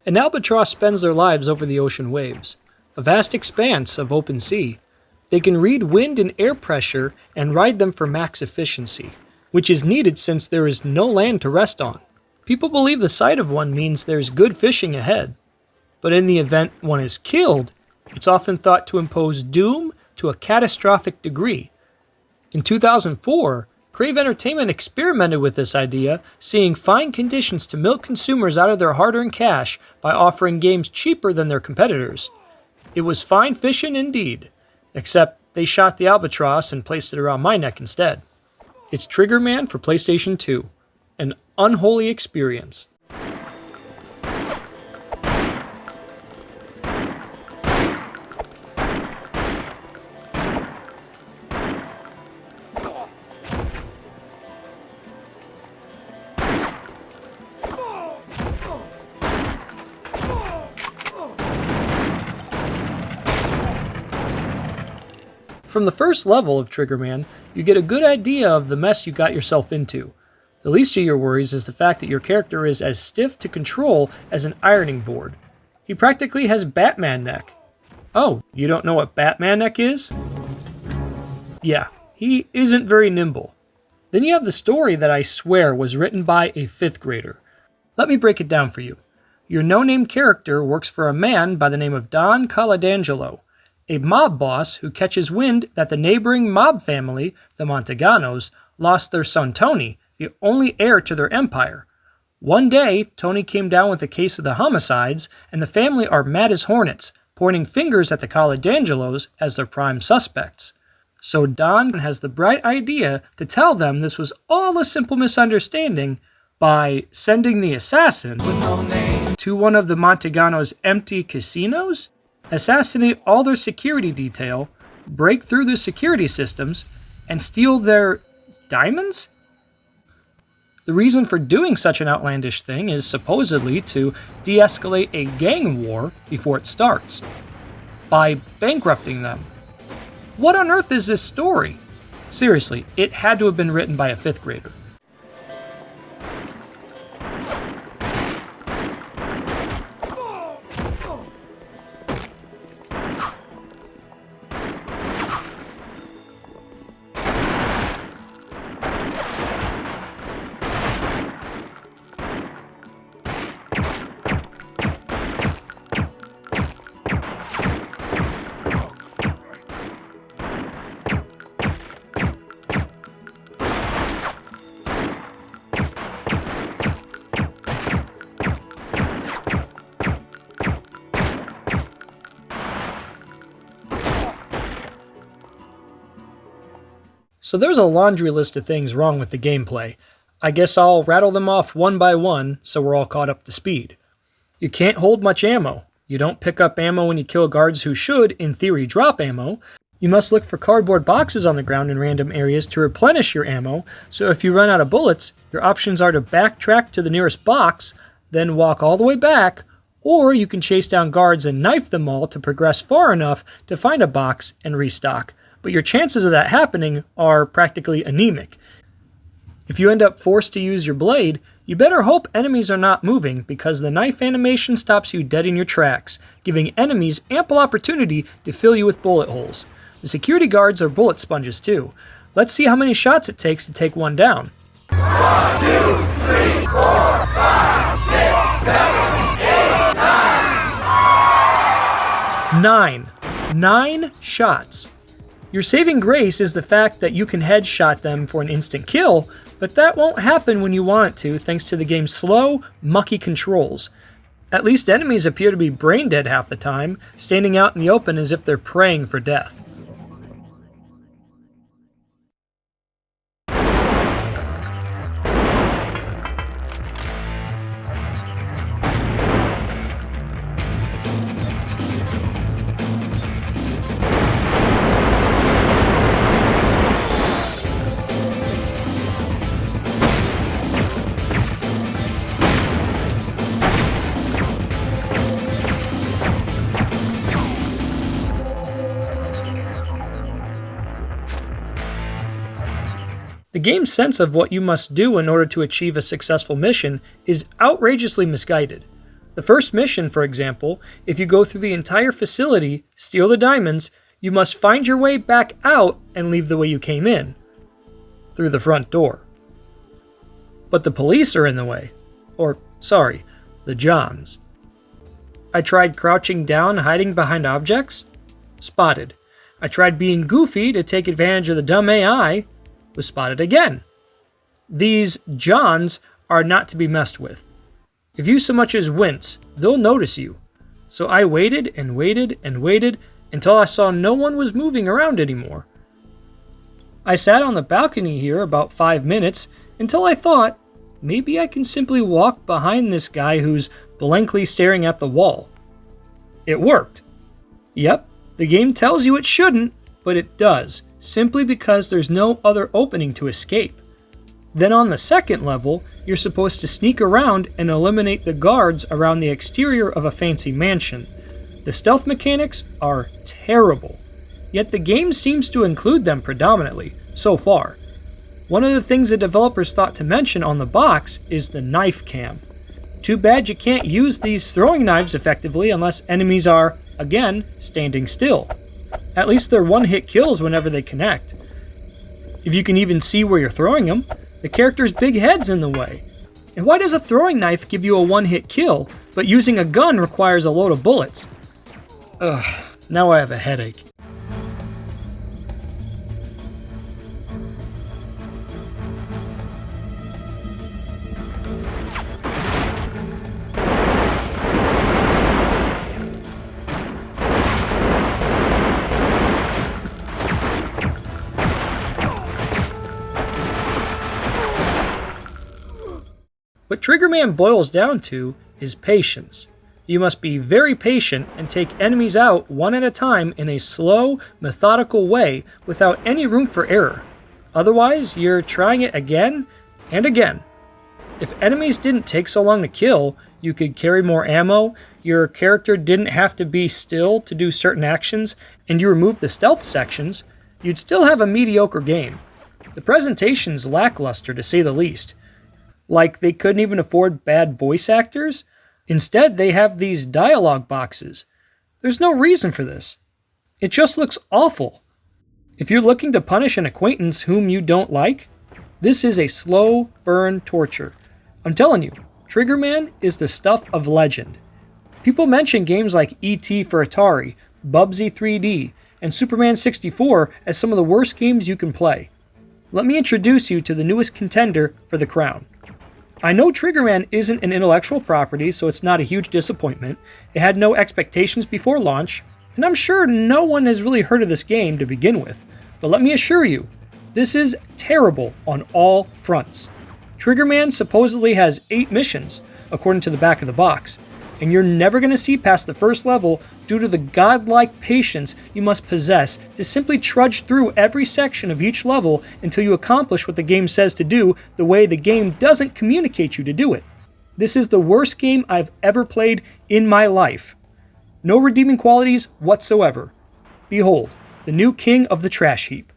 An albatross spends their lives over the ocean waves, a vast expanse of open sea. They can read wind and air pressure and ride them for max efficiency, which is needed since there is no land to rest on. People believe the sight of one means there's good fishing ahead, but in the event one is killed, it's often thought to impose doom to a catastrophic degree. In 2004, Crave Entertainment experimented with this idea, seeing fine conditions to milk consumers out of their hard-earned cash by offering games cheaper than their competitors. It was fine fishing indeed, except they shot the albatross and placed it around my neck instead. It's Trigger Man for PlayStation 2, an unholy experience. From the first level of Trigger Man, you get a good idea of the mess you got yourself into. The least of your worries is the fact that your character is as stiff to control as an ironing board. He practically has Batman neck. Oh, you don't know what Batman neck is? Yeah, he isn't very nimble. Then you have the story that I swear was written by a 5th grader. Let me break it down for you. Your no-name character works for a man by the name of Don Coladangelo, a mob boss who catches wind that the neighboring mob family, the Monteganos, lost their son Tony, the only heir to their empire. One day, Tony came down with a case of the homicides, and the family are mad as hornets, pointing fingers at the Coladangelos as their prime suspects. So Don has the bright idea to tell them this was all a simple misunderstanding by sending the assassin to one of the Monteganos' empty casinos, assassinate all their security detail, break through the security systems, and steal their diamonds? The reason for doing such an outlandish thing is supposedly to de-escalate a gang war before it starts, by bankrupting them. What on earth is this story? Seriously, it had to have been written by a 5th grader. So there's a laundry list of things wrong with the gameplay. I guess I'll rattle them off one by one so we're all caught up to speed. You can't hold much ammo. You don't pick up ammo when you kill guards who should, in theory, drop ammo. You must look for cardboard boxes on the ground in random areas to replenish your ammo, so if you run out of bullets, your options are to backtrack to the nearest box, then walk all the way back, or you can chase down guards and knife them all to progress far enough to find a box and restock. But your chances of that happening are practically anemic. If you end up forced to use your blade, you better hope enemies are not moving because the knife animation stops you dead in your tracks, giving enemies ample opportunity to fill you with bullet holes. The security guards are bullet sponges too. Let's see how many shots it takes to take one down. 1, 2, 3, 4, 5, 6, 7, 8, 9. 9 shots. Your saving grace is the fact that you can headshot them for an instant kill, but that won't happen when you want it to thanks to the game's slow, mucky controls. At least enemies appear to be brain dead half the time, standing out in the open as if they're praying for death. The game's sense of what you must do in order to achieve a successful mission is outrageously misguided. The first mission, for example, if you go through the entire facility, steal the diamonds, you must find your way back out and leave the way you came in, through the front door. But the police are in the way. Or, sorry, the Johns. I tried crouching down, hiding behind objects. Spotted. I tried being goofy to take advantage of the dumb AI. Was spotted again. These Johns are not to be messed with. If you so much as wince, they'll notice you. So I waited and waited and waited until I saw no one was moving around anymore. I sat on the balcony here about 5 minutes until I thought, maybe I can simply walk behind this guy who's blankly staring at the wall. It worked. Yep, the game tells you it shouldn't, but it does, simply because there's no other opening to escape. Then on the second level, you're supposed to sneak around and eliminate the guards around the exterior of a fancy mansion. The stealth mechanics are terrible, yet the game seems to include them predominantly, so far. One of the things the developers thought to mention on the box is the knife cam. Too bad you can't use these throwing knives effectively unless enemies are, again, standing still. At least they're one-hit kills whenever they connect. If you can even see where you're throwing them, the character's big head's in the way. And why does a throwing knife give you a one-hit kill, but using a gun requires a load of bullets? Ugh, now I have a headache. What Triggerman boils down to is patience. You must be very patient and take enemies out one at a time in a slow, methodical way without any room for error. Otherwise, you're trying it again and again. If enemies didn't take so long to kill, you could carry more ammo, your character didn't have to be still to do certain actions, and you removed the stealth sections, you'd still have a mediocre game. The presentation's lackluster to say the least. Like they couldn't even afford bad voice actors? Instead, they have these dialogue boxes. There's no reason for this. It just looks awful. If you're looking to punish an acquaintance whom you don't like, this is a slow burn torture. I'm telling you, Triggerman is the stuff of legend. People mention games like E.T. for Atari, Bubsy 3D, and Superman 64 as some of the worst games you can play. Let me introduce you to the newest contender for the crown. I know Triggerman isn't an intellectual property, so it's not a huge disappointment. It had no expectations before launch, and I'm sure no one has really heard of this game to begin with. But let me assure you, this is terrible on all fronts. Triggerman supposedly has 8 missions, according to the back of the box, and you're never going to see past the first level due to the godlike patience you must possess to simply trudge through every section of each level until you accomplish what the game says to do the way the game doesn't communicate you to do it. This is the worst game I've ever played in my life. No redeeming qualities whatsoever. Behold, the new king of the trash heap.